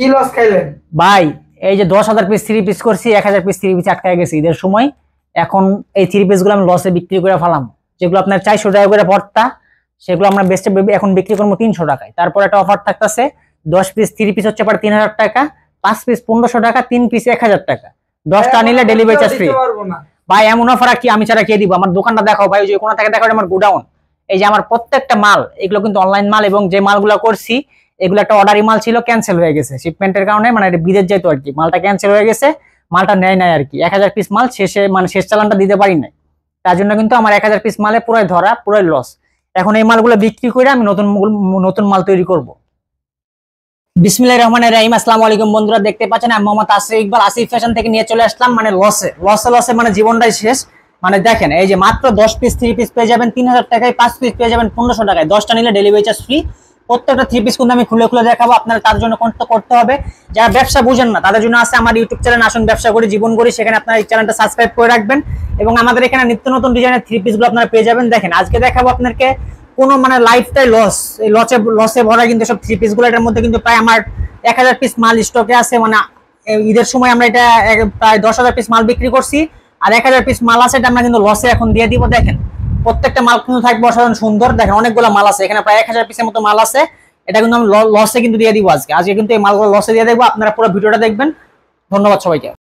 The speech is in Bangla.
কি লস খাইলেন ভাই? এই যে 10,000 পিস 3 পিস করছি, 1,000 পিস 3 পিস আটকায় গেছে ঈদের সময়। এখন এই 3 পিস গুলো আমি লসে বিক্রি করে ফেলাম। যেগুলো আপনার 400 টাকা করে পড়তা, সেগুলো আমরা বেস্টে এখন বিক্রি করবো 300 টাকায়। তারপর একটা অফার থাকতেছে, 10 পিস 3 পিস হচ্ছে পড়ে 3000 টাকা, 5 পিস 1500 টাকা, 3 পিস 1000 টাকা। 10টা নিলে ডেলিভারি চার্জ ফ্রি। ভাই এমন অফার কি আমি ছাড়া কে দিব? আমার দোকানটা দেখাও ভাই, ওই যে কোনা থেকে দেখাও, আমার গোডাউন। এই যে আমার প্রত্যেকটা মাল, এগুলো কিন্তু অনলাইন মাল, এবং যে মালগুলো করছি এগুলো একটা অর্ডারি মাল ছিল, ক্যান্সেল হয়ে গেছে শিপমেন্টের কারণে, মানে বিদেশ যেত আর কি, মালটা ক্যান্সেল হয়ে গেছে, মালটা নেয় নাই আর কি। 1000 পিস মাল শেষে, মানে শেষ চালানটা দিতে পারি নাই, তার জন্য কিন্তু আমার 1000 পিস মালে পুরোই ধরা, পুরোই লস। এখন এই মালগুলো বিক্রি করে আমি নতুন মাল তৈরি করব। বিসমিল্লাহির রহমানির রহিম। আসসালামু আলাইকুম বন্ধুরা, দেখতে পাচ্ছেন আমি মোহাম্মদ আসিফ ইকবাল, আসিফ ফ্যাশন থেকে নিয়ে চলে আসলাম মানে লসে মানে জীবনটাই শেষ। মানে দেখেন, এই যে মাত্র 10 পিস 3 পিস পেয়ে যাবেন 3000 টাকায়, 5 পিস পেয়ে যাবেন 1500 টাকায়, 10টা নিলে ডেলিভারি চার্জ ফ্রি। প্রত্যেকটা 3 পিস কিন্তু আমি খুলে খুলে দেখাবো আপনারা, তার জন্য করতে হবে। যারা ব্যবসা বুঝেন না তাদের জন্য আছে আমার ইউটিউব চ্যানেল আসুন ব্যবসা করি জীবন করি, সেখানে আপনারা এই চ্যানেলটা সাবস্ক্রাইব করে রাখবেন, এবং আমাদের এখানে নিত্য নতুন ডিজাইনের 3 পিস গুলো আপনারা পেয়ে যাবেন। দেখেন আজকে দেখাবো আপনাদেরকে কোনো মানে লাইফটাই এই লসে ভরা কিন্তু সব 3 পিস গুলো। এটার মধ্যে কিন্তু প্রায় আমার 1000 পিস মাল স্টকে আছে, মানে ঈদের সময় আমরা এটা প্রায় 10,000 পিস মাল বিক্রি করছি, আর 1000 পিস মাল আছে, এটা আমরা কিন্তু লসে এখন দিয়ে দিব। দেখেন প্রত্যেকটা মাল কিন্তু থাকবে অসাধারণ সুন্দর। দেখেন অনেকগুলো মাল আছে এখানে, প্রায় 1000 পিসের মতো মাল আছে। এটা কিন্তু আমি লসে কিন্তু দিয়ে দিব আজকে কিন্তু এই মালগুলো লসে দিয়ে দেবো, আপনারা পুরো ভিডিওটা দেখবেন। ধন্যবাদ সবাইকে।